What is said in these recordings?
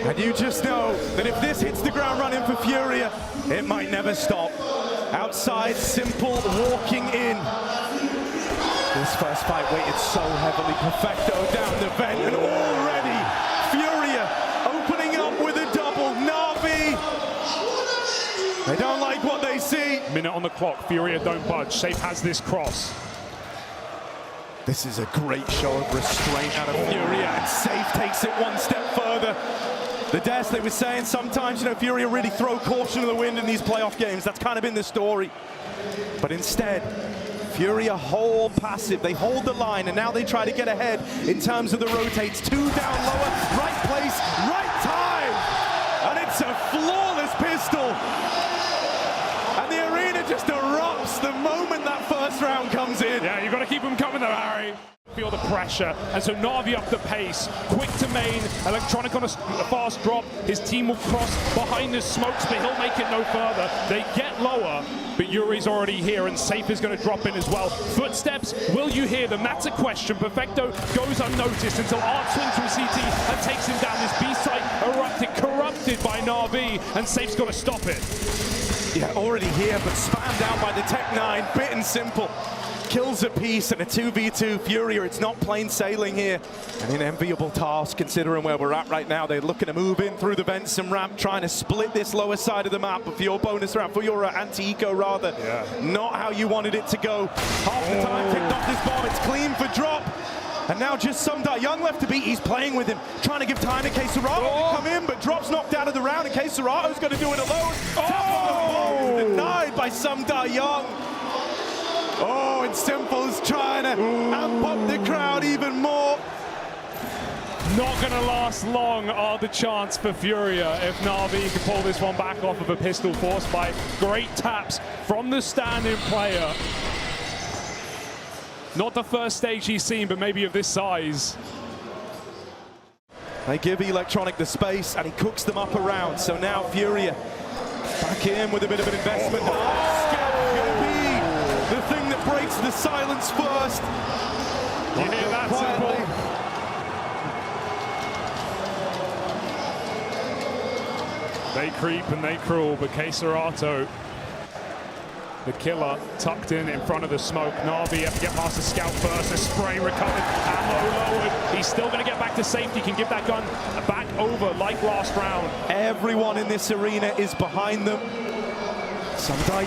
And you just know that if this hits the ground running for Furia, it might never stop. Outside, Simple walking in. This first fight weighted so heavily. Perfecto down the vent, and already Furia opening up with a double. Na'Vi, they don't like what they see. Minute on the clock, Furia don't budge. Safe has this cross. This is a great show of restraint out of Furia, and Safe takes it one step further. The Des, they were saying sometimes, you know, Furia really throw caution to the wind in these playoff games. That's kind of been the story. But instead, Furia hold passive, they hold the line, and now they try to get ahead in terms of the rotates. 2 down lower, right place, right time! And it's a flawless pistol! And the arena just erupts the moment that first round comes in. Yeah, you've got to keep them coming though, Harry. Feel the pressure, and so Na'Vi up the pace, quick to main, Electronic on a fast drop, his team will cross behind the smokes, but he'll make it no further. They get lower, but Yuri's already here, and Safe is going to drop in as well. Footsteps, will you hear them? That's a question. Perfecto goes unnoticed until Art swings from CT and takes him down. This B-site erupted, corrupted by Na'Vi, and Safe's got to stop it. Yeah, already here, but spammed out by the Tech-9, bit and simple. Kills a piece and a 2v2 Furia. It's not plain sailing here. An enviable task considering where we're at right now. They're looking to move in through the vents and ramp, trying to split this lower side of the map. But for your bonus round, for your anti-eco rather, not how you wanted it to go. Half the time picked up this bomb. It's clean for drop. And now just some Young left to beat. He's playing with him, trying to give time to K-Serato to come in, but Drop's knocked out of the round, and K-Serato's going to do it alone. Denied by some Young. Oh, and Simple's trying to amp up the crowd even more. Not going to last long are the chance for Furia if Na'Vi can pull this one back off of a pistol forced by great taps from the standing player. Not the first stage he's seen, but maybe of this size. They give Electronic the space, and he cooks them up around. So now Furia back in with a bit of an investment. The thing that breaks the silence first. You hear that, Simple? They creep and they crawl, but K-Serato, the killer, tucked in front of the smoke. Na'Vi have to get past the scout first. The spray recovered, ammo lowered. He's still going to get back to safety. Can give that gun back over like last round. Everyone in this arena is behind them.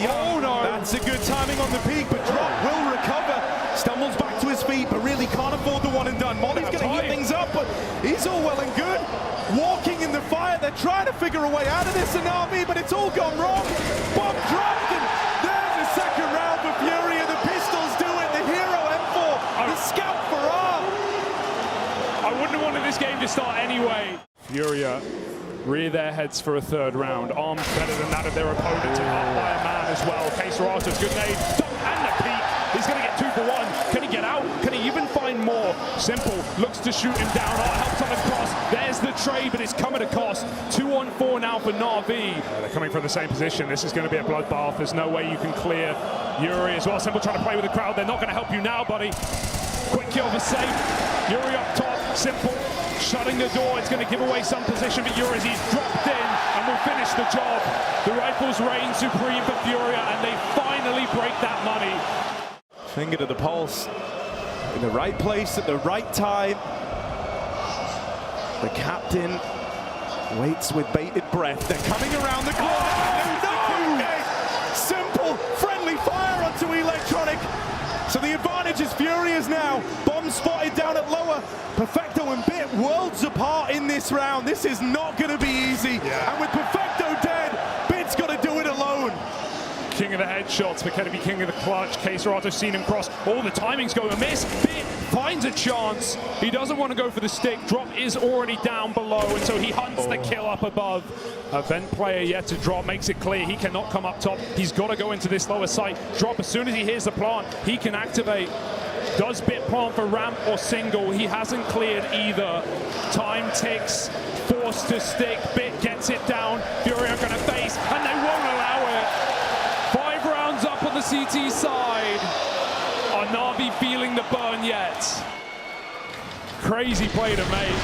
Young, that's a good timing on the peak, but Drop will recover. Stumbles back to his feet, but really can't afford the one and done. Molly's going to heat things up, but he's all well and good. Walking in the fire, they're trying to figure a way out of this Na'Vi, but it's all gone wrong. Bomb dropped, and there's a second round for Furia. The pistols do it, the hero M4, the scout for R. I wouldn't have wanted this game to start anyway. Furia rear their heads for a third round. Arms better than that of their opponent, and up by a man as well. K-Serato's good nade, and the peak. He's going to get 2 for 1. Can he get out? Can he even find more? Simple looks to shoot him down. Helps on the cross. There's the trade, but it's come at a cost. 2 on 4 now for Na'Vi. They're coming from the same position. This is going to be a bloodbath. There's no way you can clear Yuri as well. Simple trying to play with the crowd. They're not going to help you now, buddy. Quick kill for Safe. Yuri up top. Simple shutting the door. It's going to give away some position, but Yuri, he's dropped in and will finish the job. The rifles reign supreme for Furia, and they finally break that money. Finger to the pulse, in the right place at the right time. The captain waits with bated breath. They're coming around the corner. No! Simple, friendly fire onto Electronic. So the advantage is Furia's now. Bomb spotted down at lower. Perfecto and Bit worlds apart in this round. This is not going to be easy. And with Perfecto dead, Bit's got to do it alone. King of the headshots, but can he be king of the clutch? K-Serato's seen him cross. All the timing's going amiss. Bit finds a chance. He doesn't want to go for the stick. Drop is already down below, and so he hunts the kill up above. A vent player yet to drop makes it clear he cannot come up top. He's got to go into this lower site. Drop, as soon as he hears the plant, he can activate. Does Bit plant for ramp or single? He hasn't cleared either. Time ticks. Forced to stick. Bit gets it down. Furia are going to face, and they won't allow it. 5 rounds up on the CT side. Are Na'Vi feeling the burn yet? Crazy play to make.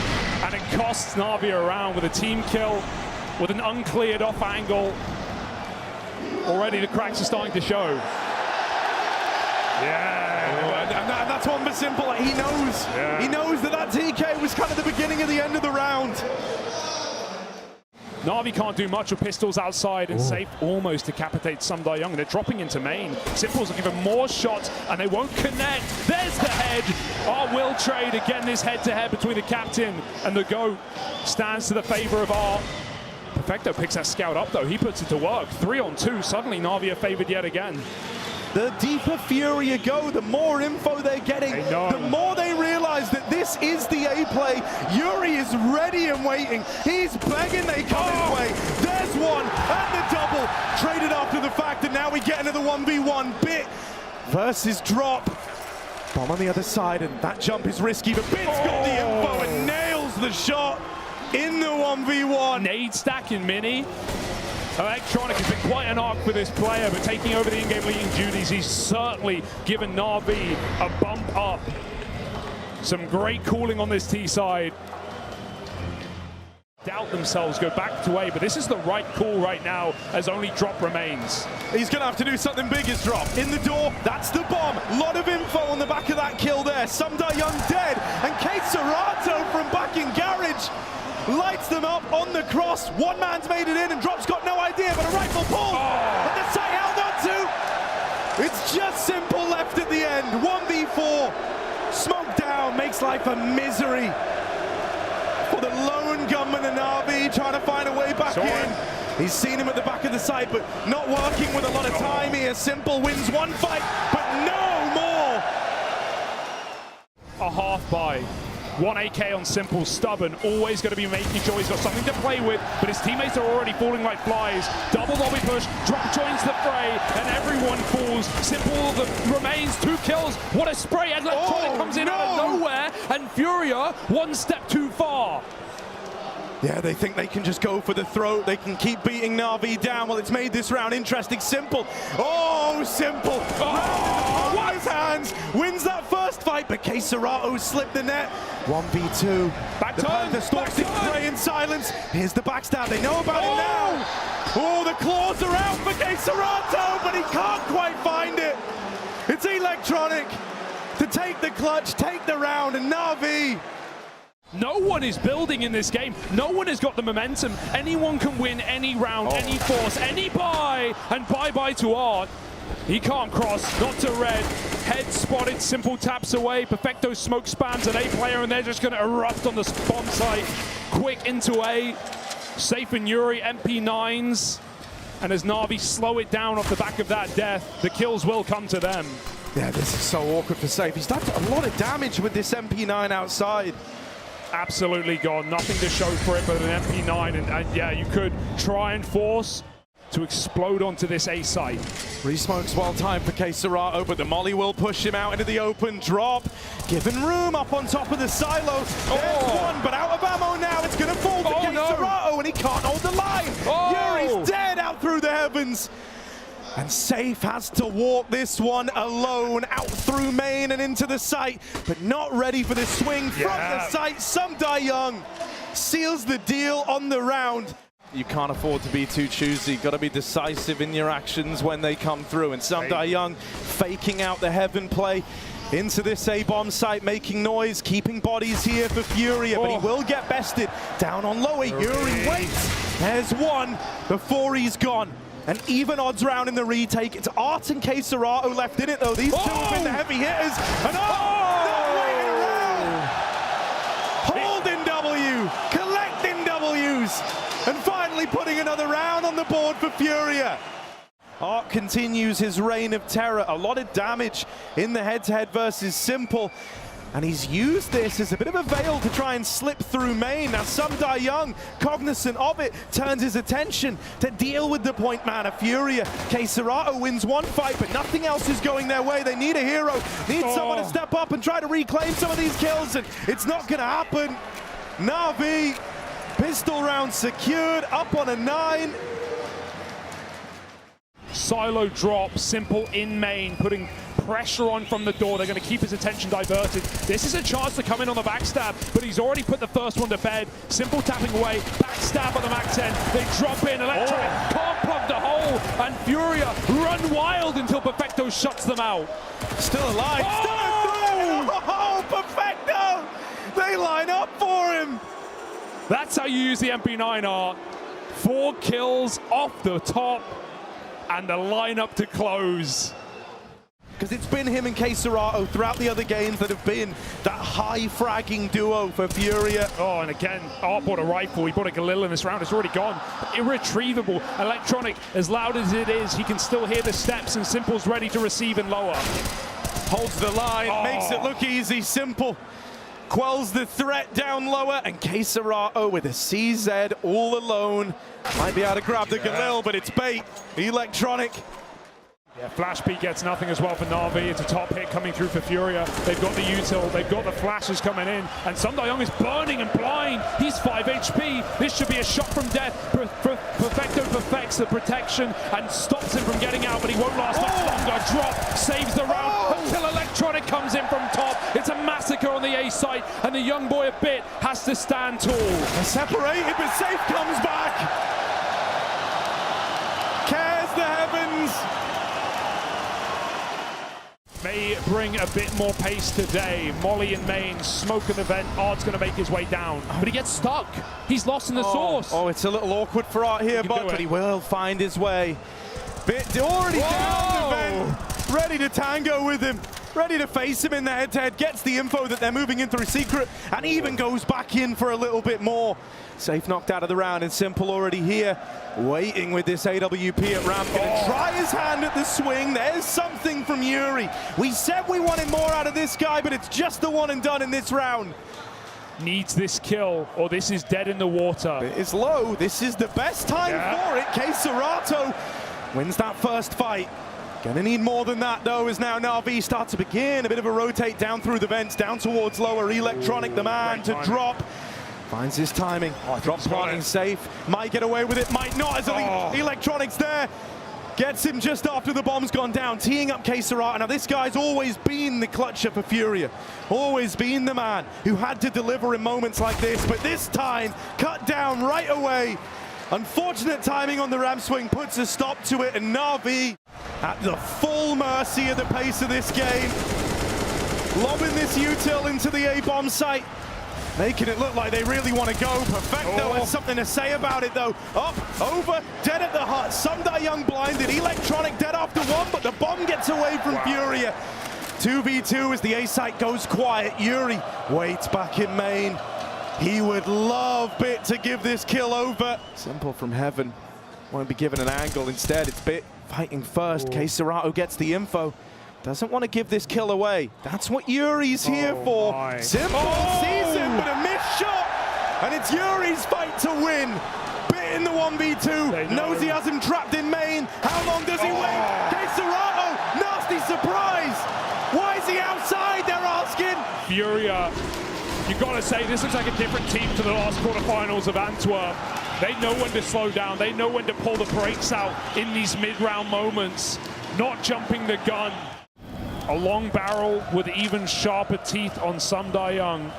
and it costs Na'Vi around with a team kill, with an uncleared off angle. Already the cracks are starting to show. Yeah. And that's one for Simple. He knows. Yeah. He knows that TK was kind of the beginning of the end of the round. Na'Vi can't do much with pistols outside, and Safe almost decapitates Sumdai Young. They're dropping into main. Simple's looking for more shots, and they won't connect. There's the head. Our will trade. Again, this head-to-head between the captain and the GOAT stands to the favor of our. Perfecto picks that scout up, though. He puts it to work. 3-on-2. Suddenly, Na'Vi are favored yet again. The deeper Furia go, the more info they're getting, the more they realize that this is the A play. Yuri is ready and waiting. He's begging they come his way. There's one, and the double. Traded after the fact, and now we get into the 1v1. Bit versus drop. Bomb on the other side, and that jump is risky, but Bit's got the info and nails the shot in the 1v1. Nade stack in mini. Electronic has been quite an arc for this player, but taking over the in-game leading duties, he's certainly given Na'Vi a bump up. Some great cooling on this T side. Doubt themselves, go back to A, but this is the right call right now as only drop remains. He's going to have to do something big as drop. In the door, that's the bomb. Lot of info on the back of that kill there. Sumdai Young dead, and Kate Serato from back in garage lights them up on the cross. One man's made it in, and Drop's got no idea, but a rifle pull, and the site held on to. It's just Simple left at the end. 1v4. Smoke down, makes life a misery for the lone gunman in Na'Vi, trying to find a way back in. He's seen him at the back of the site, but not working with a lot of time here. Simple wins one fight, but no more. A half buy. 1 AK on Simple, stubborn, always going to be making sure he's got something to play with, but his teammates are already falling like flies. Double lobby push, Drop joins the fray, and everyone falls. Simple remains, 2 kills. What a spray, and Electronic comes in out of nowhere, and Furia one step too far. Yeah, they think they can just go for the throat. They can keep beating Na'Vi down. Well, it's made this round interesting. Simple. Oh, Simple. Oh, his hands. Wins that first fight, but Kei Serato slipped the net. 1v2. Back the Panther stalks in prey in silence. Here's the backstab. They know about it now. Oh, the claws are out for Kei Serato, but he can't quite find it. It's Electronic to take the clutch, take the round, and Na'Vi. No one is building in this game. No one has got the momentum. Anyone can win any round, any force, any buy. And bye-bye to Art. He can't cross, not to red. Head spotted, Simple taps away. Perfecto smoke spams an A player, and they're just going to erupt on the bomb site. Quick into A. Safe and Yuri, MP9s. And as Na'Vi slow it down off the back of that death, the kills will come to them. Yeah, this is so awkward for Safe. He's done a lot of damage with this MP9 outside. Absolutely gone. Nothing to show for it but an MP9. And yeah, you could try and force to explode onto this A site. Re-smokes well timed for Kei Serato, but the molly will push him out into the open. Drop, given room up on top of the silo. There's one, but out of ammo now. It's going to fall to Kei Serato, and he can't hold the line. Yuri's dead out through the heavens. And Safe has to walk this one alone out through main and into the site, but not ready for the swing from the site. Sumdai Young seals the deal on the round. You can't afford to be too choosy. Got to be decisive in your actions when they come through. And Sumdai Young faking out the heaven play into this A-bomb site, making noise, keeping bodies here for Furia, but he will get bested. Down on lower, Yuri waits. There's one before he's gone. An even odds round in the retake. It's Art and Kei Serato left in it, though. These two have been the heavy hitters. And not waiting around. Holding W, collecting Ws, and finally putting another round on the board for Furia. Art continues his reign of terror. A lot of damage in the head-to-head versus Simple. And he's used this as a bit of a veil to try and slip through main. Now Sumdai Young, cognizant of it, turns his attention to deal with the point man of Furia. Kei Serato wins one fight, but nothing else is going their way. They need a hero, need someone to step up and try to reclaim some of these kills, and it's not going to happen. Na'Vi, pistol round secured, up on a 9. Silo drop, Simple in main, putting pressure on from the door. They're going to keep his attention diverted. This is a chance to come in on the backstab, but he's already put the first one to bed. Simple tapping away, backstab on the Mac 10. They drop in, Electronic can't plug the hole, and Furia run wild until Perfecto shuts them out. Still alive, oh, Perfecto! They line up for him. That's how you use the MP9R. 4 kills off the top, and the lineup to close. Because it's been him and K-Serato throughout the other games that have been that high fragging duo for Furia. Oh, and again, Art bought a rifle, he bought a Galil in this round, it's already gone. Irretrievable. Electronic, as loud as it is, he can still hear the steps, and Simple's ready to receive and lower. Holds the line, makes it look easy. Simple quells the threat down lower, and K-Serato with a CZ all alone. Might be able to grab the Galil, but it's bait. Electronic. Yeah, Flash P gets nothing as well for Na'Vi. It's a top hit coming through for Furia. They've got the util, they've got the flashes coming in, and Sundayoung is burning and blind. He's 5 HP. This should be a shot from death. Perfecto perfects the protection and stops him from getting out, but he won't last much longer. Drop, saves the round until Electronic comes in from top. It's a massacre on the A site, and the young boy a bit has to stand tall. They're separated, but Safe comes back. Cares the heavens. May bring a bit more pace today. Molly in main, smoke in the vent. Art's going to make his way down, but he gets stuck. He's lost in the source. Oh, it's a little awkward for Art here, but he will find his way. Bit already down the vent, ready to tango with him, ready to face him in the head-to-head, gets the info that they're moving in through secret, and even goes back in for a little bit more. Safe knocked out of the round, and Simple already here, waiting with this AWP at ramp. Gonna try his hand at the swing. There's something from Yuri. We said we wanted more out of this guy, but it's just the one and done in this round. Needs this kill, or this is dead in the water. It is low. This is the best time for it. K-Serato wins that first fight. Gonna need more than that, though, as now Na'Vi starts to begin. A bit of a rotate down through the vents, down towards lower. Electronic, the man to drop. Finds his timing. Drop planting safe. Might get away with it, might not, as Electronic's there. Gets him just after the bomb's gone down, teeing up K-Serato. Now, this guy's always been the clutcher for Furia. Always been the man who had to deliver in moments like this, but this time, cut down right away. Unfortunate timing on the ramp swing puts a stop to it, and Na'Vi at the full mercy of the pace of this game. Lobbing this util into the A-bomb site. Making it look like they really want to go. Perfecto has something to say about it, though. Up, over, dead at the hut. Sundayoung blinded. Electronic dead after one, but the bomb gets away from Furia. 2v2 as the A site goes quiet. Yuri waits back in main. He would love Bit to give this kill over. Simple from heaven. Won't be given an angle. Instead, it's Bit fighting first. K-Serato gets the info. Doesn't want to give this kill away. That's what Yuri's here for. Simple sees him, but a missed shot. And it's Yuri's fight to win. Bit in the 1v2. Knows he has him trapped in main. How long does he wait? K-Serato, nasty surprise. Why is he outside, they're asking? Furia, you got to say, this looks like a different team to the last quarterfinals of Antwerp. They know when to slow down. They know when to pull the brakes out in these mid-round moments. Not jumping the gun. A long barrel with even sharper teeth on Sundayoung.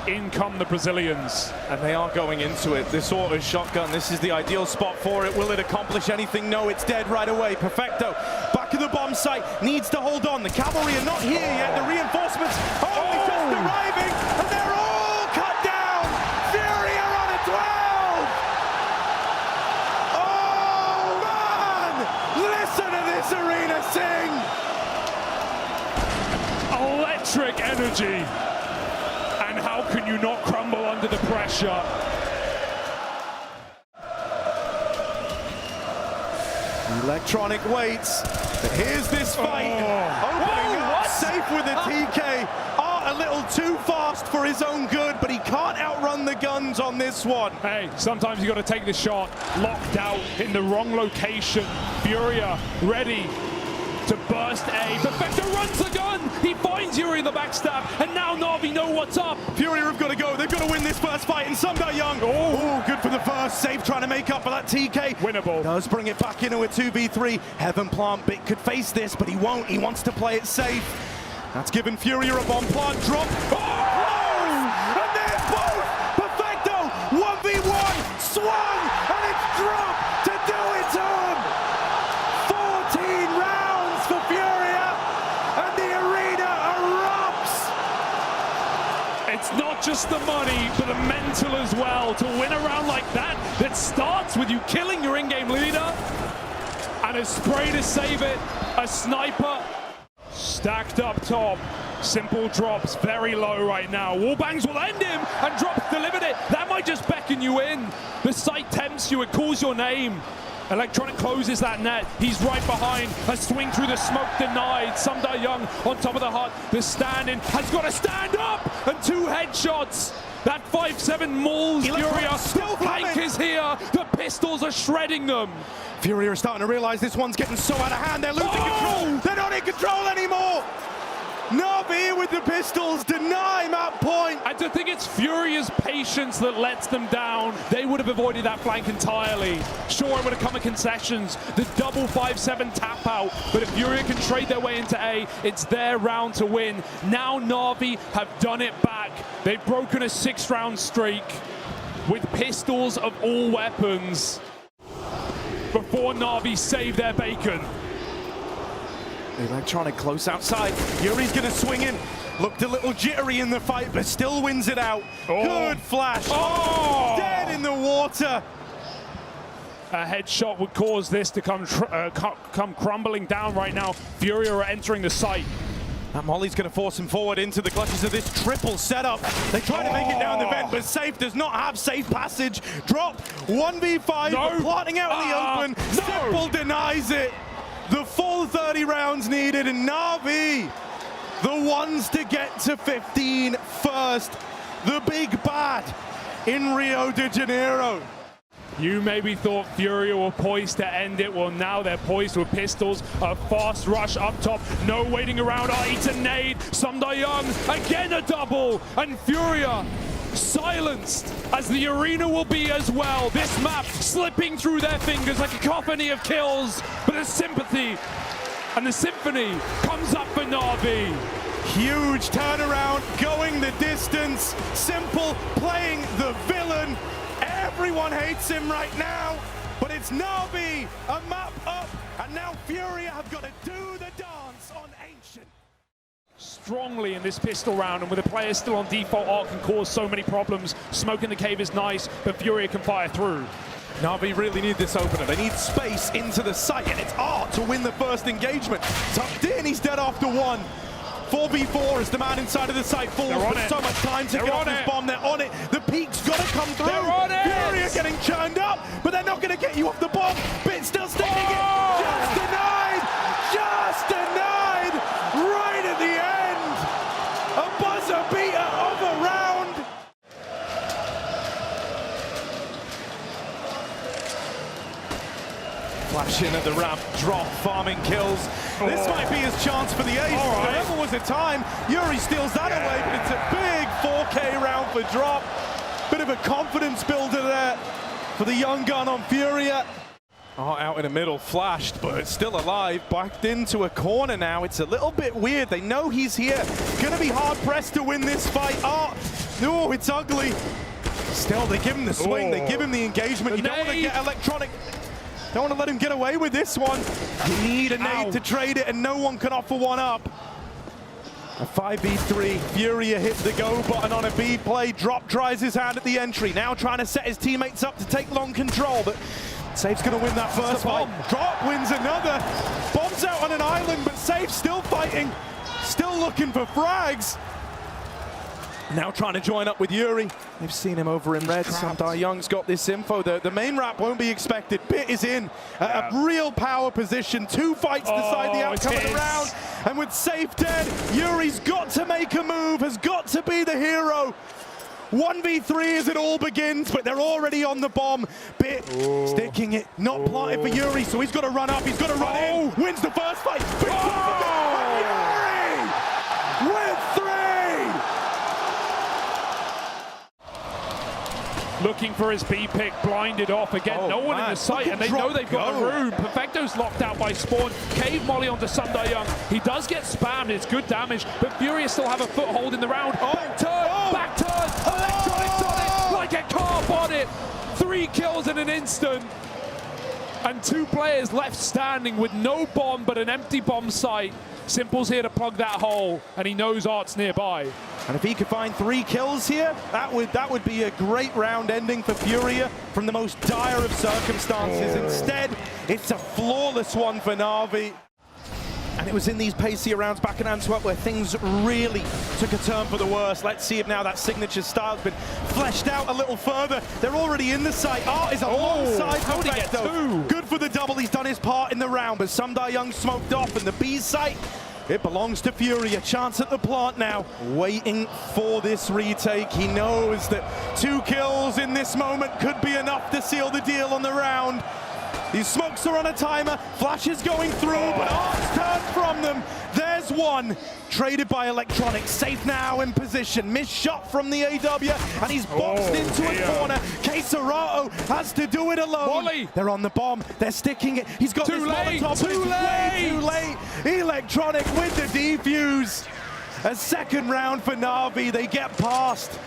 In come the Brazilians. And they are going into it. This auto shotgun, this is the ideal spot for it. Will it accomplish anything? No, it's dead right away. Perfecto, back of the bomb site, needs to hold on. The cavalry are not here yet. The reinforcements only just arriving, and they're all cut down. Furia on a 12. Oh, man! Listen to this arena sing. Electric energy, and how can you not crumble under the pressure? Electronic waits, but here's this fight. Opening up safe with a TK. Art a little too fast for his own good, but he can't outrun the guns on this one. Hey, sometimes you got to take the shot. Locked out in the wrong location. Furia ready to burst A. Perfecto runs the gun. He fires. finds Yuri in the backstab, and now Na'Vi know what's up. Furia have got to go. They've got to win this first fight, and Young. Oh, good for the first. Safe trying to make up for that TK. Winnable. Does bring it back into a 2v3. Heaven Plant Bit could face this, but he won't. He wants to play it safe. That's given Furia a bomb plant drop. Oh! And they're both perfecto. 1v1 swung, and it's dropped to do it to him. 14 rounds for Furia, and the arena erupts. It's not just the money, but the mental as well. To win a round like that starts with you killing your in-game leader, and a spray to save it, a sniper. Stacked up top, simple drops, very low right now. Wallbangs will end him, and drops delivered it. That might just beckon you in. The sight tempts you, it calls your name. Electronic closes that net. He's right behind. A swing through the smoke denied. Young on top of the hut. The stand-in has got to stand up, and 2 headshots. That 5-7 mauls Furia. Still flank is here. The pistols are shredding them. Furia are starting to realize this one's getting so out of hand. They're losing control. They're not in control anymore. Na'Vi with the pistols deny map point. I don't think it's Furia's patience that lets them down. They would have avoided that flank entirely. Sure, it would have come at concessions. The double 5-7 tap out. But if Furia can trade their way into A, it's their round to win. Now Na'Vi have done it back. They've broken a 6-round streak with pistols of all weapons before Na'Vi save their bacon. The electronic close outside. Yuri's going to swing in. Looked a little jittery in the fight, but still wins it out. Good flash. Dead in the water. A headshot would cause this to come crumbling down right now. Furia are entering the site. And Molly's going to force him forward into the clutches of this triple setup. They try to make it down the vent, but Safe does not have safe passage. Drop 1v5, but plotting out in the open. Simple denies it. The full 30 rounds needed, and Na'Vi, the ones to get to 15 first. The big bad in Rio de Janeiro. You maybe thought Furia were poised to end it. Well, now they're poised with pistols. A fast rush up top. No waiting around. It's a nade. Young, again a double. And Furia silenced, as the arena will be as well. This map slipping through their fingers like a cacophony of kills. But the sympathy and the symphony comes up for Na'Vi. Huge turnaround, going the distance. Simple playing the villain. Everyone hates him right now, but it's Na'Vi, a map up, and now Furia have got to do the dance on Ancient. Strongly in this pistol round, and with the players still on default art can cause so many problems. Smoke in the cave is nice, but Furia can fire through. Na'Vi really need this opener. They need space into the site, and it's Art to win the first engagement. Tucked in, he's dead after 1. 4v4 as the man inside of the site falls, but so much time to get off this bomb. They're on it. The peak's got to come through. They're on it. Furia getting churned up, but they're not going to get you off the bomb. Bit still sticking it. Just denied. Just denied. Right at the end. A buzzer beater of a round. Flash in at the ramp, drop, farming kills. This might be his chance for the ace. There never was a time. Yuri steals that away, but it's a big 4K round for drop. Bit of a confidence builder there for the young gun on Furia. Out in the middle, flashed, but it's still alive. Backed into a corner now. It's a little bit weird. They know he's here. Gonna be hard pressed to win this fight. No, it's ugly. Still, they give him the swing. They give him the engagement. You don't want to get electronic. Don't want to let him get away with this one. You need a nade to trade it, and no one can offer one up. A 5v3. Furia hit the go button on a B play. Drop tries his hand at the entry. Now trying to set his teammates up to take long control, but Safe's going to win that first fight. Drop wins another. Bombs out on an island, but Safe still fighting. Still looking for frags. Now trying to join up with Yuri. They've seen him over in red. Young's got this info. The main wrap won't be expected. Bit is in a real power position. 2 fights decide the outcome of the round. And with Safe dead, Yuri's got to make a move, has got to be the hero. 1v3 as it all begins, but they're already on the bomb. Bit sticking it, not plotted for Yuri, so he's got to run up, he's got to run in. Wins the first fight. Bit Yuri! looking for his B pick, blinded off again. No one in the sight, and they know they've got the room. Perfecto's locked out by Spawn. Cave molly onto Sundayoung. He does get spammed. It's good damage, but Furia still have a foothold in the round. Back turn, Electronics on it like a carp on it. 3 kills in an instant. And 2 players left standing with no bomb but an empty bomb site. Simple's here to plug that hole, and he knows Art's nearby. And if he could find 3 kills here, that would be a great round ending for Furia from the most dire of circumstances. Instead, it's a flawless one for Na'Vi. And it was in these pacier rounds back in Antwerp where things really took a turn for the worse. Let's see if now that signature style's been fleshed out a little further. They're already in the site. Art is alongside Perfecto. Good for the double. He's done his part in the round, but Sundayoung smoked off, and the B site, it belongs to Furia. Chance at the plant now, waiting for this retake. He knows that 2 kills in this moment could be enough to seal the deal on the round. These smokes are on a timer, Flash is going through, but Art's turned from them. There's one, traded by Electronics, safe now in position. Missed shot from the AW, and he's boxed into a corner. csgo has to do it alone. Molly. They're on the bomb, they're sticking it. He's got Too this late, Molotov, but it's way too late. Electronic with the defuse. A second round for Na'Vi, they get past.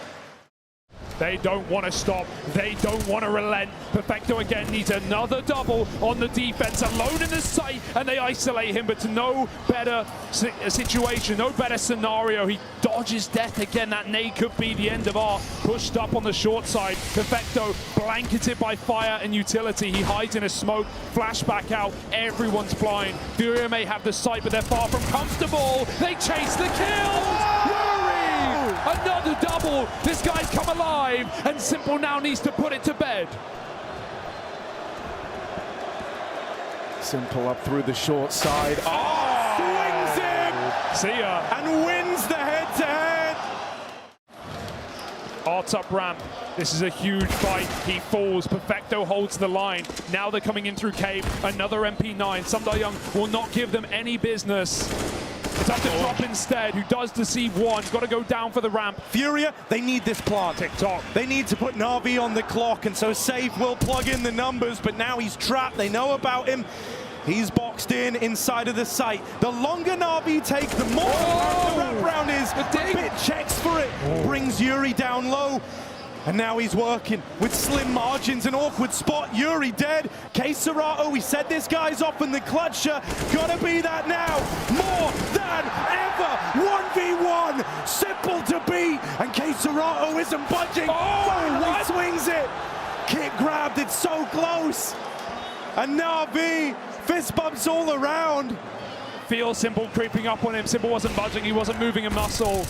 They don't want to stop. They don't want to relent. Perfecto again needs another double on the defense, alone in the site, and they isolate him, but to no better situation, no better scenario. He dodges death again. That nade could be the end of Art. Pushed up on the short side. Perfecto blanketed by fire and utility. He hides in a smoke. Flashback out. Everyone's blind. Furia may have the site, but they're far from comfortable. They chase the kills. Another double. This guy's come alive, and Simple now needs to put it to bed. Simple up through the short side. Swings him! See ya. And wins the head-to-head. Art's up ramp. This is a huge fight. He falls. Perfecto holds the line. Now they're coming in through Cave. Another MP9. Sundayoung will not give them any business. It's up to Drop instead, who does deceive one. Got to go down for the ramp. Furia, they need this plant. TikTok. They need to put Na'Vi on the clock, and so Safe will plug in the numbers, but now he's trapped. They know about him. He's boxed in inside of the site. The longer Na'Vi take, the more the ramp round is. Bit checks for it, brings Yuri down low. And now he's working with slim margins, an awkward spot. Yuri dead. csgo, we said this guy's off in the clutcher. Gotta be that now. More than ever. 1v1. Simple to beat. And csgo isn't budging. Finally swings it. Kick grabbed. It's so close. And Na'Vi fist bumps all around. Feel Simple creeping up on him. Simple wasn't budging. He wasn't moving a muscle.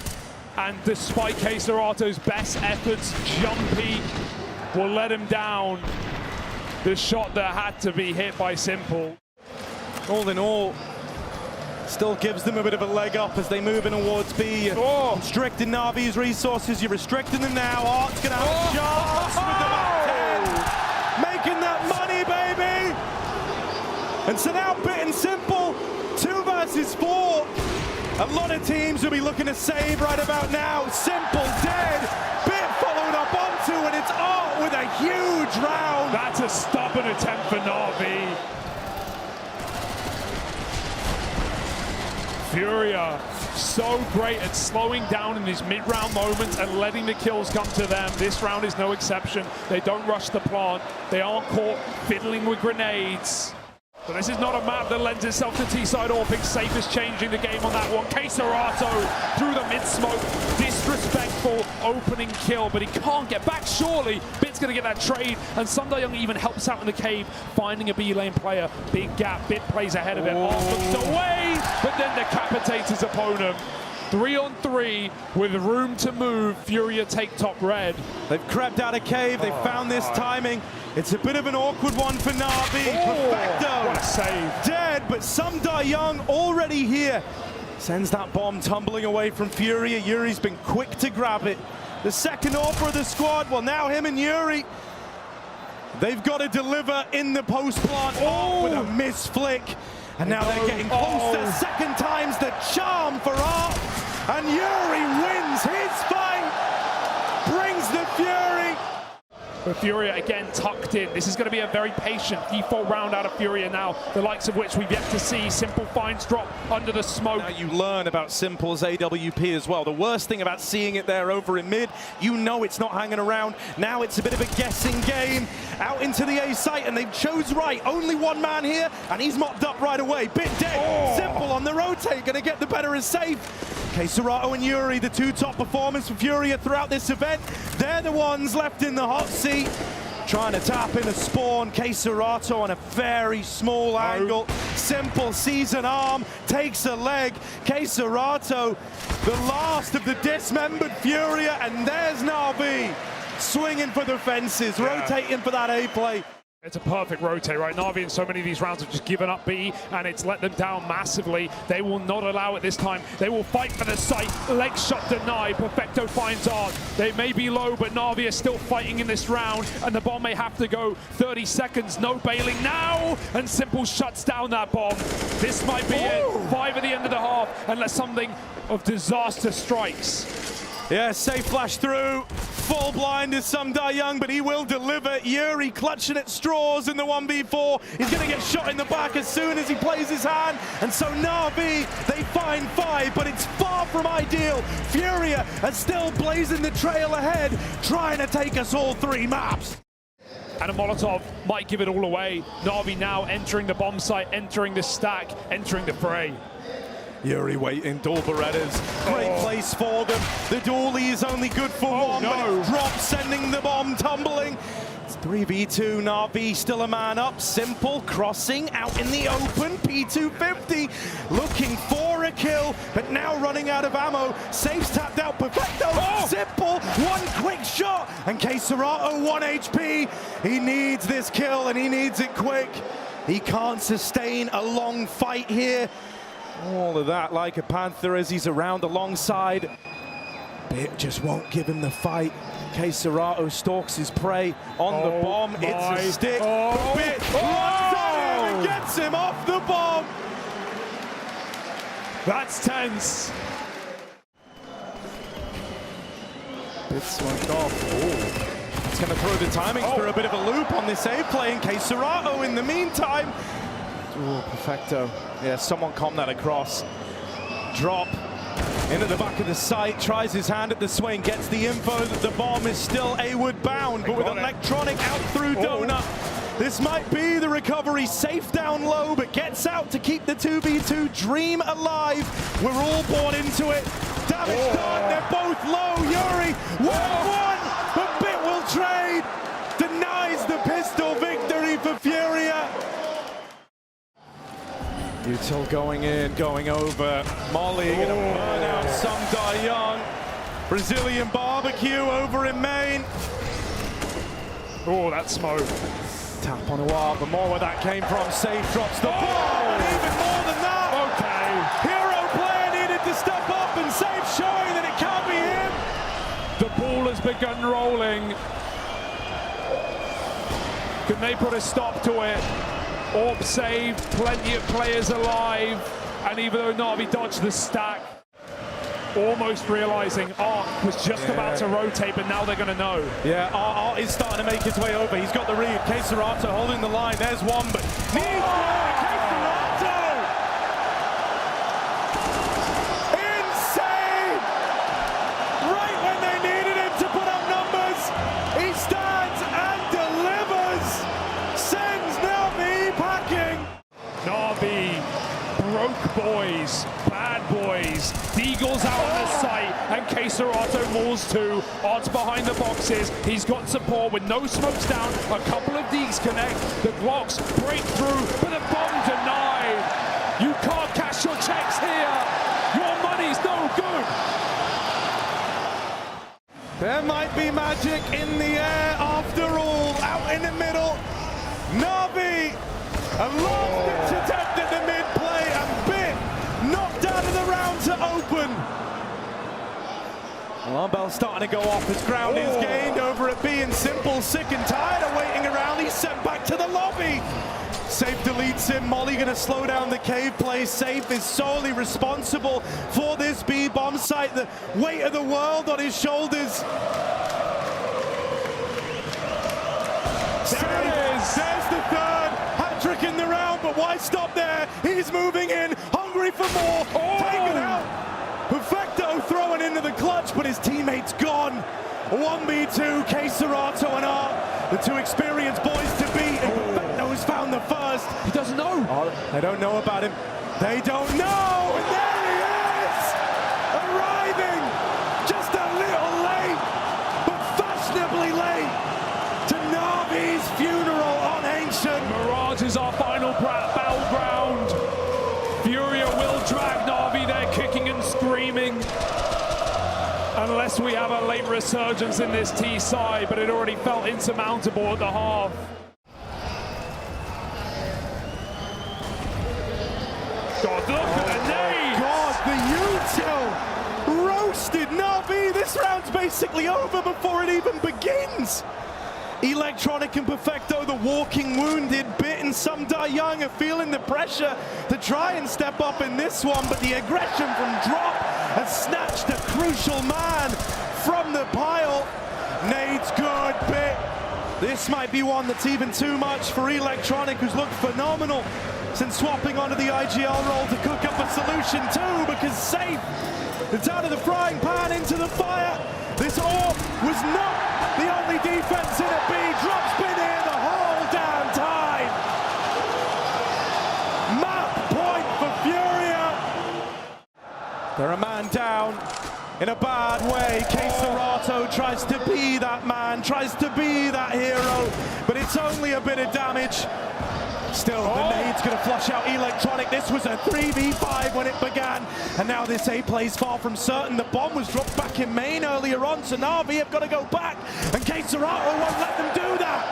And despite csgo's best efforts, Jumpy will let him down. The shot that had to be hit by Simple. All in all, still gives them a bit of a leg up as they move in towards B. Constricting Na'Vi's resources, you're restricting them now. Art's gonna have a chance with the back 10. Making that money, baby! And so now Bit and Simple, 2 versus 4. A lot of teams will be looking to save right about now. Simple dead. Bit followed up onto, and it's Art with a huge round. That's a stubborn attempt for Na'Vi. Furia, so great at slowing down in these mid-round moments and letting the kills come to them. This round is no exception. They don't rush the plant. They aren't caught fiddling with grenades. But this is not a map that lends itself to T-side or Big Safe is changing the game on that one. csgo through the mid-smoke. Disrespectful opening kill, but he can't get back, surely. Bit's going to get that trade, and Sundayoung even helps out in the cave, finding a B-lane player. Big gap, Bit plays ahead of it. Looks away, but then decapitates his opponent. 3-on-3 with room to move. Furia take top red. They've crept out of cave. They found this timing. It's a bit of an awkward one for Na'Vi. Perfecto. What a save. Dead, but Sundayoung already here. Sends that bomb tumbling away from Furia. Yuri's been quick to grab it. The second offer of the squad. Well, now him and Yuri, they've got to deliver in the post plant with a miss flick. And now they're getting closer. Second time's the charm for Art. And Yuri wins his fight. Brings the Fury. But Furia again tucked in. This is going to be a very patient default round out of Furia now, the likes of which we've yet to see. Simple finds drop under the smoke. Now you learn about Simple's AWP as well. The worst thing about seeing it there over in mid, you know it's not hanging around. Now it's a bit of a guessing game. Out into the A site, and they've chose right. Only one man here, and he's mopped up right away. Bit dead. Simple on the rotate, going to get the better as safe. Serato and Yuri, the two top performers for Furia throughout this event. They're the ones left in the hot seat. Trying to tap in a spawn. Serato on a very small angle. Simple sees an arm, takes a leg. Serato, the last of the dismembered Furia, and there's Na'Vi swinging for the fences, rotating for that A play. It's a perfect rotate, right? Na'Vi in so many of these rounds have just given up B, and it's let them down massively. They will not allow it this time. They will fight for the site. Leg shot denied. Perfecto finds Art. They may be low, but Na'Vi are still fighting in this round, and the bomb may have to go. 30 seconds, no bailing now, and Simple shuts down that bomb. This might be it. 5 at the end of the half, unless something of disaster strikes. Yeah, safe flash through. Full blind is some Die Young, but he will deliver. Yuri clutching at straws in the 1v4. He's going to get shot in the back as soon as he plays his hand. And so Na'Vi, they find 5, but it's far from ideal. Furia are still blazing the trail ahead, trying to take us all 3 maps. And a Molotov might give it all away. Na'Vi now entering the bomb site, entering the stack, entering the fray. Yuri waiting, dual Berettas, great place for them. The dually is only good for one, but it drops, sending the bomb tumbling. It's 3v2, Na'Vi still a man up. Simple crossing out in the open, P250, looking for a kill, but now running out of ammo. Safe's tapped out, Perfecto, Simple, one quick shot, and Serato 1 HP. He needs this kill, and he needs it quick. He can't sustain a long fight here. All of that like a panther as he's around alongside. Bit just won't give him the fight. Serato stalks his prey on the bomb. It's a stick. Bit runs at him and gets him off the bomb. That's tense. Bit swung off. It's going to throw the timings for a bit of a loop on this A play. And Serato in the meantime. Perfecto. Yeah, someone comp that across. Drop into the back of the site, tries his hand at the swing, gets the info that the bomb is still A-wood bound, but with electronic out through Donut. This might be the recovery. Safe down low, but gets out to keep the 2v2 dream alive. We're all born into it. Damage done, they're both low. Yuri, 1-1, but Bit will trade. Denies the pistol victory for Furia. Util going in, going over. Molly gonna burn out some Die Young. Brazilian barbecue over in Maine. Oh, that smoke. Tap on a wall, but more where that came from. Safe drops the ball, and even more than that. Okay. Hero player needed to step up, and Safe showing that it can't be him. The ball has begun rolling. Can they put a stop to it? Orb saved, plenty of players alive, and even though Na'Vi dodged the stack, almost realizing Art was just about to rotate, but now they're going to know. Yeah, Art is starting to make his way over. He's got the read. Serato holding the line. There's one, but needs more. Serato! Insane! Right when they needed him to put up numbers, he stands and delivers. Sends Na'Vi packing. Na'Vi, broke boys, bad boys. Deagle's out on the site, and Serato mauls too. Art's behind the boxes. He's got support with no smokes down. A couple of Deags connect. The Glocks break through, but the bomb denied. You can't cash your checks here. Your money's no good. There might be magic in the air after all. Out in the middle. Na'Vi, a last ditch attempt at the mid play, and Bit knocked out of the round to open. Alarm bell starting to go off as ground is gained over at B, and Simple, sick and tired of waiting around. He's sent back to the lobby. Safe deletes him. Molly going to slow down the cave play. Safe is solely responsible for this B bomb site. The weight of the world on his shoulders. There it is. There's the third hat-trick in the round, but why stop there? He's moving in, hungry for more. Taken out. Perfecto throwing into the clutch, but his teammate's gone. 1v2, Cerato and Art, the two experienced boys to beat, and Perfecto's found the first. He doesn't know. They don't know about him. They don't know, and there he is! Arriving just a little late, but fashionably late, to Na'Vi's funeral on Ancient. Mirage is our final battleground. Furia will drag Na'Vi there, kicking and screaming. Unless we have a late resurgence in this T side, but it already felt insurmountable at the half. God, look at the nade! God, the util roasted Na'Vi. This round's basically over before it even begins. Electronic and Perfecto, the walking wounded, bitten. Some die young, are feeling the pressure to try and step up in this one, but the aggression from Drop has snatched a crucial man from the pile. Nade's good bit. This might be one that's even too much for Electronic, who's looked phenomenal since swapping onto the IGL role to cook up a solution too, because Safe, it's out of the frying pan into the fire. This all was not the only defense in a B. Drop's been here the whole damn time. Map point for Furia. They're a man down in a bad way. Cerato tries to be that man, tries to be that hero, but it's only a bit of damage. Still, the nade's going to flush out Electronic. This was a 3v5 when it began, and now this A plays far from certain. The bomb was dropped back in main earlier on, so Na'Vi have got to go back, and Cerato won't let them do that.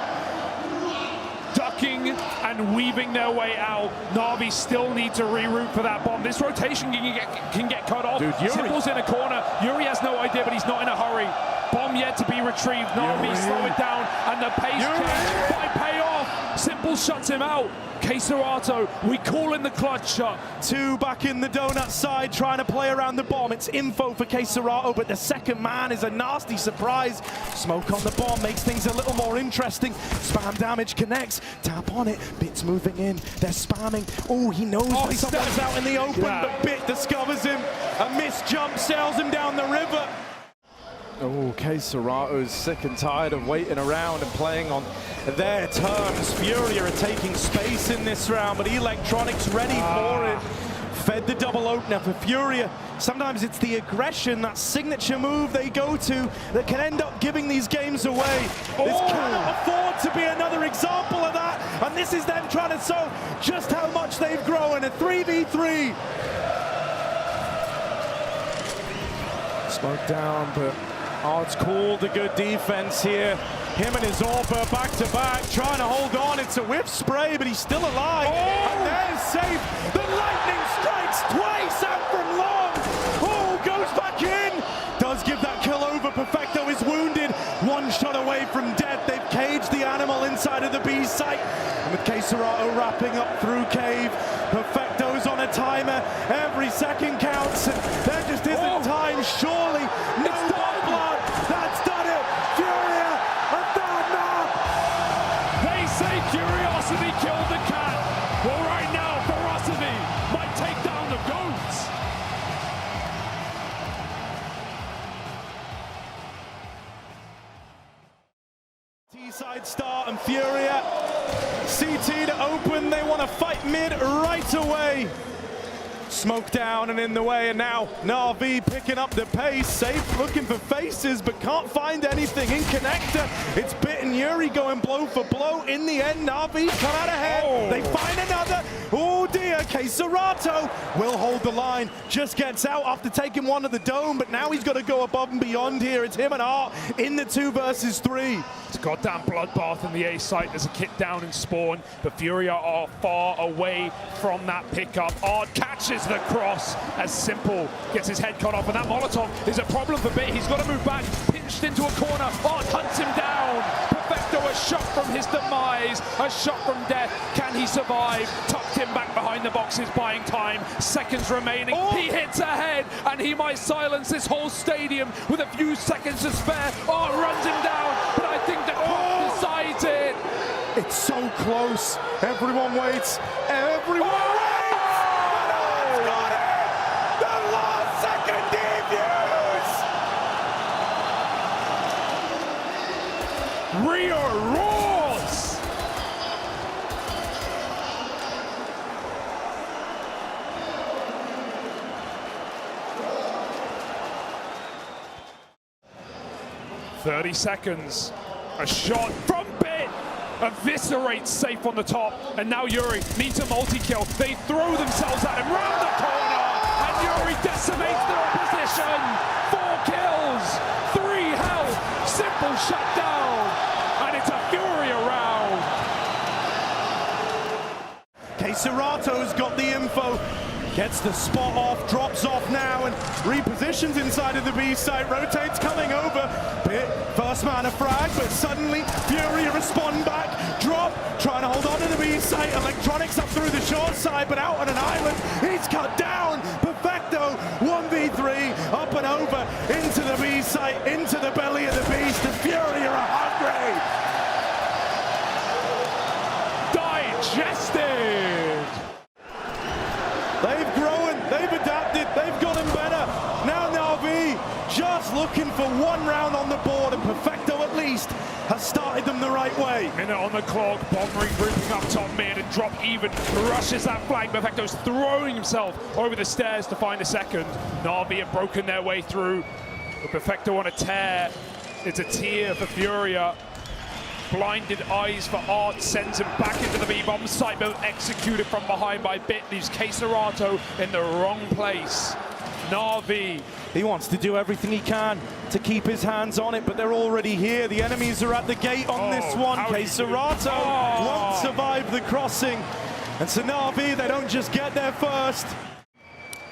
Ducking and weaving their way out. Na'Vi still need to reroute for that bomb. This rotation can get cut off. Dude, Simple's in a corner. Yuri has no idea, but he's not in a hurry. Bomb yet to be retrieved. Na'Vi slow it down, and the pace change by payoff. Simple shuts him out. Cerato, we call in the clutch shot. Two back in the donut side, trying to play around the bomb. It's info for Cerato, but the second man is a nasty surprise. Smoke on the bomb makes things a little more interesting. Spam damage connects. Tap on it. Bit's moving in. They're spamming. Oh, he knows that someone's out in the open, but Bit discovers him. A missed jump sails him down the river. Oh, Cerato's sick and tired of waiting around and playing on their terms. Furia are taking space in this round, but Electronic's ready for it. Fed the double opener for Furia. Sometimes it's the aggression, that signature move they go to, that can end up giving these games away. This cannot afford to be another example of that, and this is them trying to show just how much they've grown. A 3v3. Smoke down, but Art's called a good defense here. Him and his Orba back to back, trying to hold on. It's a whiff spray, but he's still alive. And there's Safe. The lightning strikes twice out from long. Oh, goes back in. Does give that kill over. Perfecto is wounded. One shot away from death. They've caged the animal inside of the B site. And with Cerato wrapping up through cave, Perfecto's on a timer. Every second counts. And there just isn't time, surely. No blood. That's done it. Furia, a third map. They say curiosity killed the cat. Well, right now, ferocity might take down the goats. T-side start and Furia. CT to open. They want to fight mid right away. Smoke down and in the way, and now Na'Vi picking up the pace. Safe looking for faces, but can't find anything. In connector, it's Bit and Yuri going blow for blow. In the end, Na'Vi come out ahead. They find another. Oh dear, Cerato will hold the line. Just gets out after taking one of the dome, but now he's got to go above and beyond here. It's him and Art in the 2 versus 3. It's a goddamn bloodbath in the A site. There's a kit down in spawn, but Furia are far away from that pickup. Art catches the cross as Simple gets his head cut off, and that Molotov is a problem for Bit. He's got to move back, pinched into a corner. Art hunts him down. Perfecto, a shot from his demise, a shot from death. Can he survive? Tucked him back behind the boxes, buying time. Seconds remaining. He hits ahead, and he might silence this whole stadium with a few seconds to spare. Art runs him down, but I think the clock decides it. It's so close. Everyone waits. Everyone waits. And it's got it. The last second defuse. Rio roars. "30 seconds. A shot from Bit. Eviscerates safe on the top. And now Yuri needs a multi-kill. They throw themselves at him round the corner. And Yuri decimates their opposition. 4 kills. 3 health. Simple shutdown. And it's a Furia round. Cerato's got the info. Gets the spot off, drops off now, and repositions inside of the B site. Rotates coming over. Bit, first man a frag, but suddenly Furia respond back. Drop, trying to hold on to the B site. Electronics up through the short side, but out on an island. He's cut down. Perfecto, 1v3, up and over, into the B site, into the belly of the beast. The Furia are hungry. Digested. They've grown, they've adapted, they've gotten better. Now Na'Vi just looking for one round on the board, and Perfecto at least has started them the right way. Minute on the clock, Bomb regrouping up top mid, and Drop even rushes that flag. Perfecto's throwing himself over the stairs to find a second. Na'Vi have broken their way through, but Perfecto on a tear. It's a tear for Furia. Blinded eyes for Art sends him back into the B-bomb site, but executed from behind by Bit. Leaves Cerato in the wrong place. Na'Vi. He wants to do everything he can to keep his hands on it, but they're already here. The enemies are at the gate on this one. Cerato won't survive the crossing. And so Na'Vi, they don't just get there first.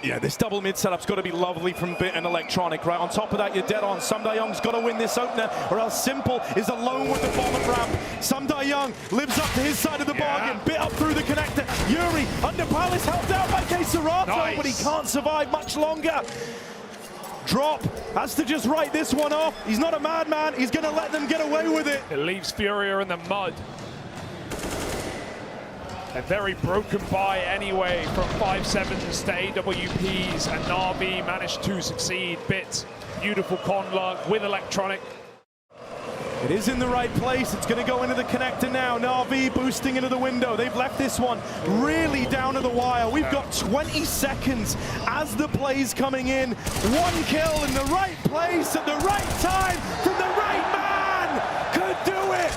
Yeah, this double mid setup's got to be lovely from Bit and Electronic, right? On top of that, you're dead on. Samdayong's got to win this opener, or else Simple is alone with the bomb at ramp. Samdayong lives up to his side of the bargain. Bit up through the connector. Yuri under Palace, helped out by Cerato, but he can't survive much longer. Drop has to just write this one off. He's not a madman. He's going to let them get away with it. It leaves Furia in the mud. A very broken buy anyway from 5-7s to AWPs, and Na'Vi managed to succeed. Bit, beautiful con luck with Electronic. It is in the right place. It's going to go into the connector now. Na'Vi boosting into the window. They've left this one really down to the wire. We've got 20 seconds as the play's coming in. 1 kill in the right place at the right time from the right man. Could do it.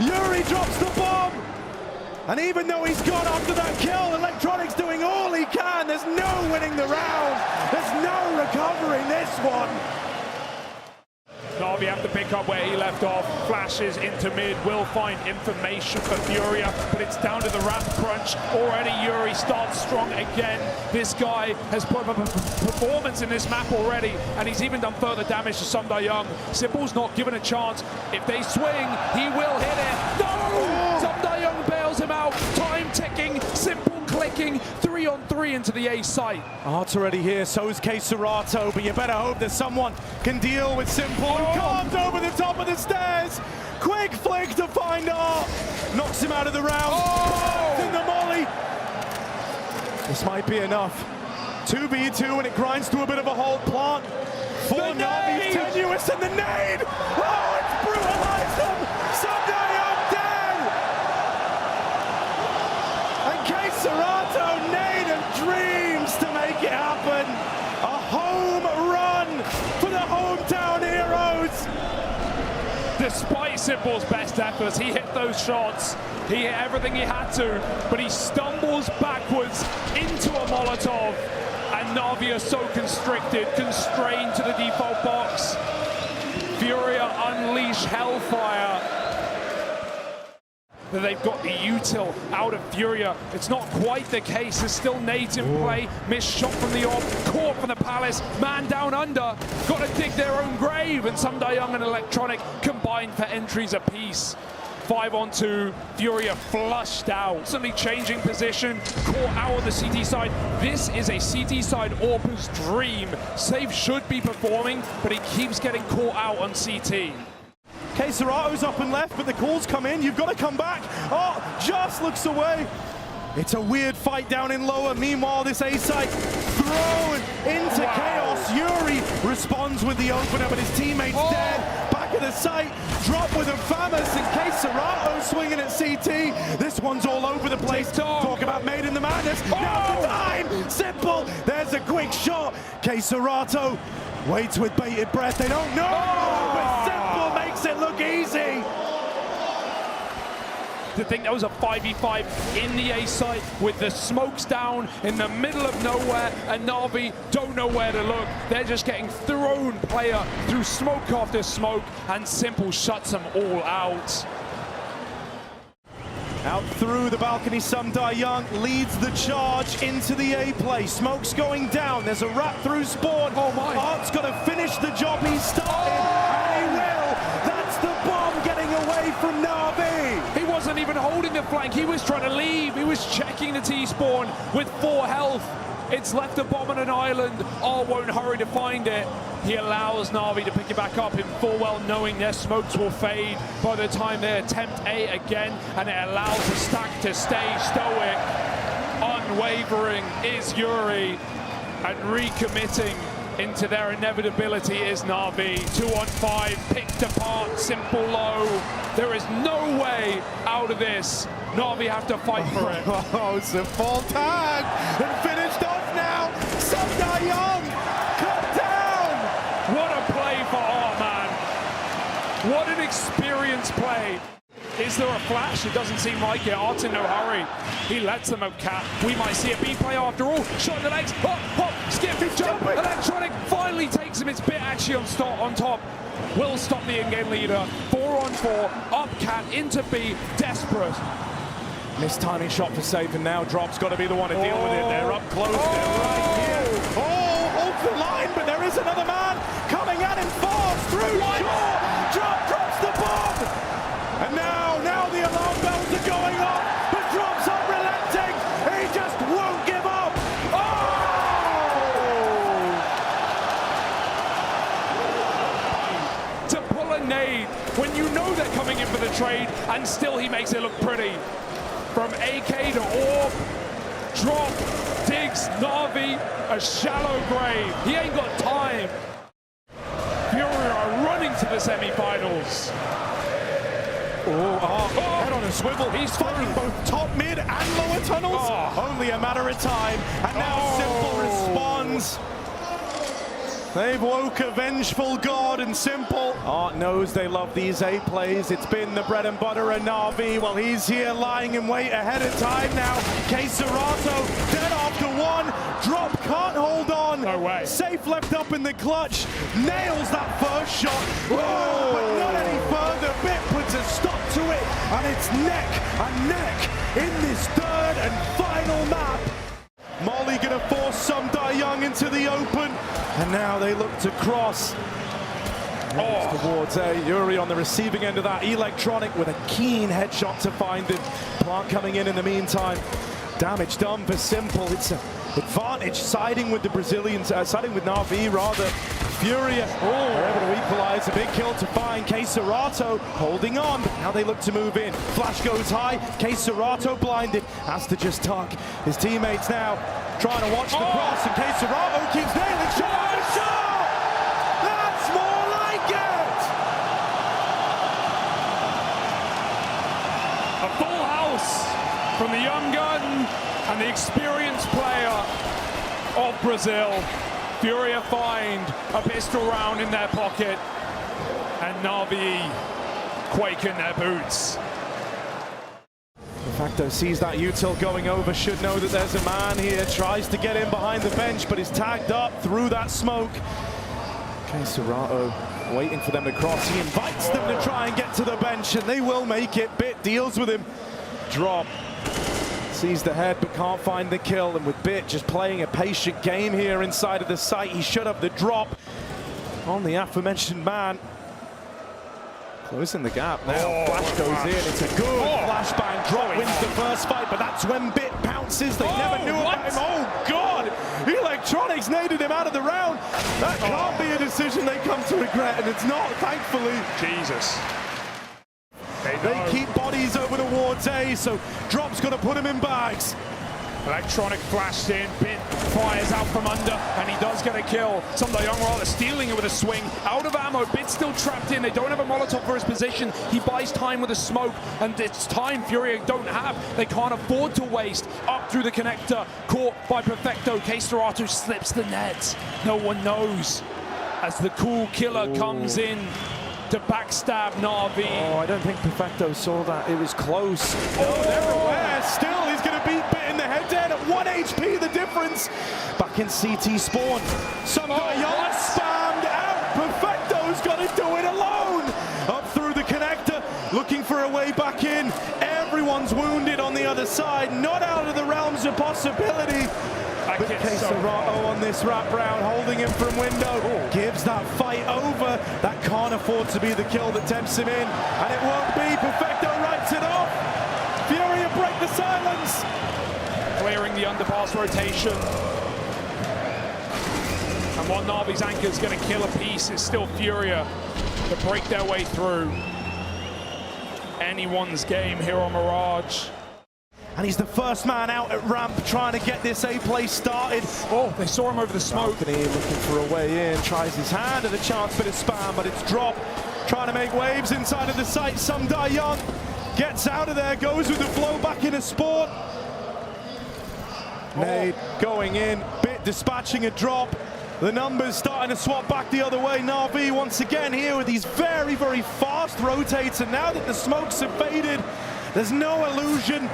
Yuri drops the bomb. And even though he's gone after that kill, Electronic's doing all he can. There's no winning the round. There's no recovering this one. Na'Vi have to pick up where he left off. Flashes into mid, will find information for Furia, but it's down to the ramp crunch. Already Yuri starts strong again. This guy has put up a performance in this map already, and he's even done further damage to Samdayong. Simple's not given a chance. If they swing, he will hit it. No! Samdayong bails him out. Time ticking, Simple clicking. 3-on-3 into the A site. Art's already here, so is Cerato, but you better hope that someone can deal with Simple, who comes over the top of the stairs. Quick flick to find Art. Knocks him out of the round. In the molly. This might be enough. 2v2, and it grinds to a bit of a hold plant. For Na'Vi, tenuous, and the nade. Oh, it's brutalized them. Samdayong dead. And Cerato nade of dreams to make it happen. A home run for the hometown heroes. Despite Simple's best efforts, he hit those shots. He hit everything he had to, but he stumbles backwards into a Molotov. And Na'Vi are so constricted, constrained to the default box. Furia unleash hellfire. They've got the util out of Furia. It's not quite the case. There's still nades in play. Missed shot from the orb, caught from the Palace. Man down under. Got to dig their own grave. And Samdayong and Electronic combined for entries apiece. 5-on-2, Furia flushed out. Suddenly changing position, caught out on the CT side. This is a CT side AWPer's dream. Save should be performing, but he keeps getting caught out on CT. Cerato's up and left, but the calls come in. You've got to come back. Oh, just looks away. It's a weird fight down in lower. Meanwhile, this A site thrown into chaos. Yuri responds with the opener, but his teammate's dead. Back of the site, drop with Infamous in case Cerato swinging at CT. This one's all over the place. Talk about made in the madness. Now's the time. Simple. There's a quick shot. Cerato waits with bated breath. They don't know, but Simple makes it look easy. To think there was a 5v5 in the A site with the smokes down in the middle of nowhere, and Na'Vi don't know where to look. They're just getting thrown player through smoke after smoke, and Simple shuts them all out. Out through the balcony, Sumdai Young leads the charge into the A play. Smoke's going down. There's a wrap through Spawn. Oh my. Art's got to finish the job he started, and he will. That's the bomb getting away from Na'Vi. He wasn't even holding the flank. He was trying to leave. He was checking the T-spawn with 4 health. It's left a bomb on an island. Art won't hurry to find it. He allows Na'Vi to pick it back up in full well knowing their smokes will fade by the time they attempt A again, and it allows the stack to stay stoic. Unwavering is Yuri, and recommitting into their inevitability is Na'Vi. 2-on-5, picked apart, Simple low. There is no way out of this. Na'Vi have to fight for it. Oh, Simple tag and finished off now. Sumdai Young cut down. What a play for Art, man. What an experienced play. Is there a flash? It doesn't seem like it. Art's in no hurry. He lets them out cap. We might see a B play after all. Shot in the legs. Hop, hop, skip, jump. Electronic finally takes him. It's bit actually on top. Will stop the in-game leader. 4-on-4. Up cat into B. Desperate. Missed timing shot for safe, and now Drop's got to be the one to deal with it. They're up close. They're right here. Holds the line, but there is another man coming at him fast through. Drop drops the bomb. And now the alarm bells are going off, but Drop's unrelenting. He just won't give up. To pull a nade when you know they're coming in for the trade, and still he makes it look pretty. From AK to Orb, Drop digs Na'Vi a shallow grave. He ain't got time. Fury are running to the semi-finals. Head on a swivel. He's fighting both top, mid, and lower tunnels. Only a matter of time. And now Simple responds. They've woke a vengeful god, and Simple. Art knows they love these A plays. It's been the bread and butter of Na'Vi. Well, he's here lying in wait ahead of time now. Cerato dead after one. Drop can't hold on. No way. Safe left up in the clutch. Nails that first shot. But not any further. Bit puts a stop to it. And it's neck and neck in this third and final map. Molly gonna force Sumdai Young into the open, and now they look to cross. Towards Yuri on the receiving end of that. Electronic with a keen headshot to find him. Plant coming in the meantime. Damage done for Simple. It's an advantage siding with the Brazilians, siding with Na'Vi rather. Furia able to equalize. A big kill to find. Cerato holding on, but now they look to move in. Flash goes high. Cerato blinded. Has to just tuck his teammates now. Trying to watch the cross, and Cerato keeps nailing shot. That's more like it. A full house from the young gun and the experienced player of Brazil. Furia find a pistol round in their pocket, and Na'Vi quake in their boots. Facto sees that util going over, should know that there's a man here, tries to get in behind the bench, but is tagged up through that smoke. Cerato waiting for them to cross. He invites them to try and get to the bench, and they will make it. Bit deals with him. Drop. Sees the head but can't find the kill, and with Bit just playing a patient game here inside of the site, he should have the drop on the aforementioned man. Closing the gap now. Flash goes in. It's a good flashbang. Drop wins the first fight, but that's when Bit pounces. They never knew about him. Oh God! Electronics naded him out of the round. That can't be a decision they come to regret, and it's not, thankfully. Jesus. They keep bodies over towards A, so Drop's got to put him in bags. Electronic flashed in, Bit fires out from under, and he does get a kill. Young rather stealing it with a swing. Out of ammo, Bit's still trapped in. They don't have a Molotov for his position. He buys time with a smoke, and it's time Fury don't have. They can't afford to waste. Up through the connector, caught by Perfecto. K-Serato slips the net. No one knows. As the cool killer comes in to backstab Na'Vi. Oh, I don't think Perfecto saw that. It was close. Oh, everywhere. Still, he's going to beat Bit in the head-to-head at 1 HP, the difference. Back in CT spawn. Some guy young spammed out. Perfecto's got to do it alone. Up through the connector, looking for a way back in. Everyone's wounded on the other side. Not out of the realms of possibility. But K-Serato on this wrap round, holding him from window, gives that fight over. That can't afford to be the kill that tempts him in, and it won't be. Perfecto writes it off. Furia break the silence. Clearing the underpass rotation. And while Na'Vi's anchor is going to kill a piece, it's still Furia to break their way through. Anyone's game here on Mirage. And he's the first man out at ramp trying to get this A play started. Oh, they saw him over the smoke. Looking for a way in, tries his hand at a chance bit of spam, but it's Drop trying to make waves inside of the site. Some Die Young gets out of there, goes with the flow back into Sport. Nade going in, Bit dispatching a Drop. The numbers starting to swap back the other way. Na'Vi once again here with these very, very fast rotates, and now that the smokes have faded, there's no illusion,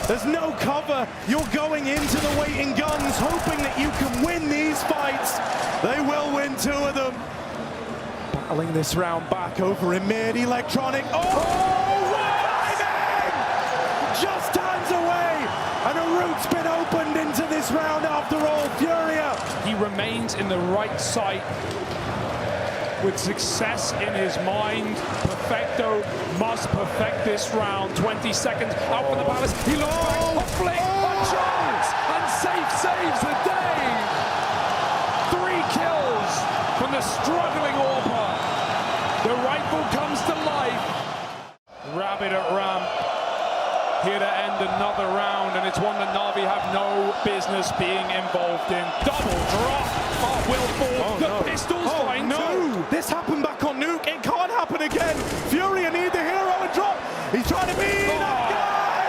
there's no cover. You're going into the waiting guns, hoping that you can win these fights. They will win 2 of them. Battling this round back over in mid. Electronic. Oh, timing! Just times away, and a route's been opened into this round after all. Furia. He remains in the right site with success in his mind. Perfecto must perfect this round. 20 seconds out for the Palace. He looks back, a flick, a chance, and Safe saves the day. 3 kills from the struggling Orpa. The rifle comes to life. Rabbit at ramp. Here to end another round, and it's one that Na'Vi have no business being involved in. Double drop. Oh, Will Ford. The pistol's flying too. This happened back on Nuke. It can't happen again. Furia need the hero and Drop. He's trying to beat that guy.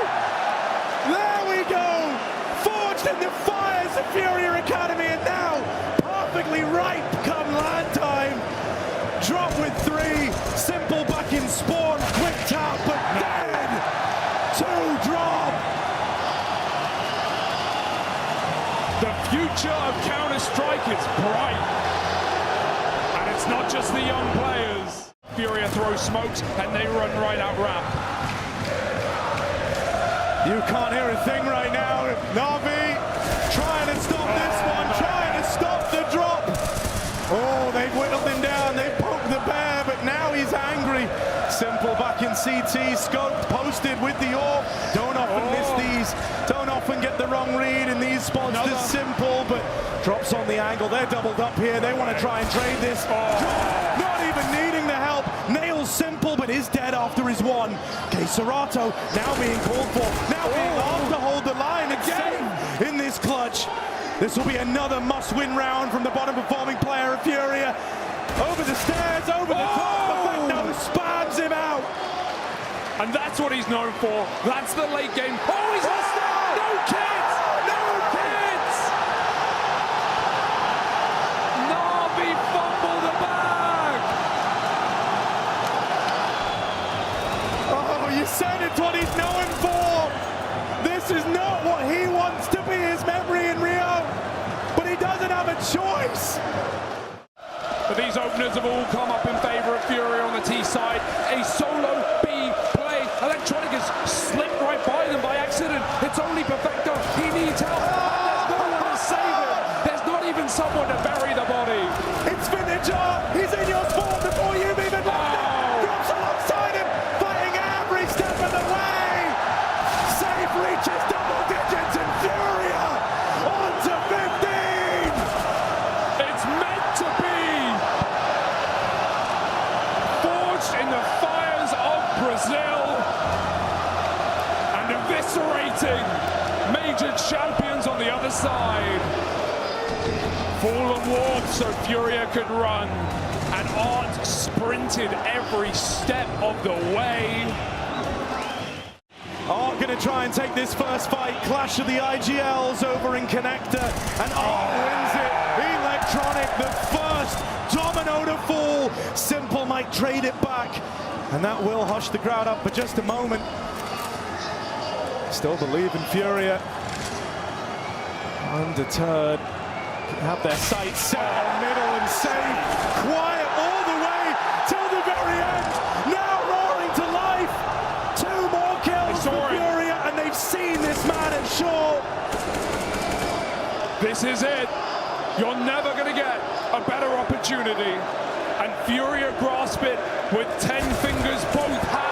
There we go. Forged in the fires of Furia Academy, and now perfectly ripe come land time. Drop with 3. Simple back in spawn. Quick tap, but dead. 2 Drop. The future of Counter-Strike is bright. And it's not just the young players. Furia throws smokes and they run right out ramp. You can't hear a thing right now. Na'Vi trying to stop this one, trying to stop the Drop. Oh, they've whittled him down, they've poked the bear, but now he's angry. Simple back in CT, scoped, posted with the AWP. Don't often miss these, don't often get the wrong read in these spots. This Simple, but Drop's on the angle. They're doubled up here, they want to try and trade this. Drop, not even needing the help. Nails Simple, but is dead after his 1. K-Serato now being called for, now being asked to hold the line again in this clutch. This will be another must-win round from the bottom-performing player of Furia. Over the stairs, over the top, Perfecto spams him out. And that's what he's known for. That's the late game. Oh, he's lost it! No kids! No kids! Na'Vi fumble the bag! Oh, you said it's what he's known for. This is not what he wants to be, his memory in Rio. But he doesn't have a choice. But these openers have all come up in favor of Furia on the T side. A solo B play. Electronic has slipped right by them by accident. It's only Perfecto. He needs help. There's no one to save him. There's not even someone to bury the body. It's Vinegar. He's in your spawn before you've even left it. Drops alongside him, fighting every step of the way. Safe reaches double digits and Furia on to 15. It's meant to be. Forged in the fires eviscerating major champions on the other side. Fallen warp so Furia could run, and Art sprinted every step of the way. Art gonna try and take this first fight. Clash of the IGLs over in Connector, and Art wins it. Electronic, the first domino to fall. Simple might trade it back, and that will hush the crowd up for just a moment. Still believe in Furia. Undeterred, have their sights set on middle and safe. Quiet all the way till the very end. Now roaring to life. 2 more kills for Furia, and they've seen this man at shore. This is it. You're never going to get a better opportunity. And Furia grasp it with 10 fingers, both hands.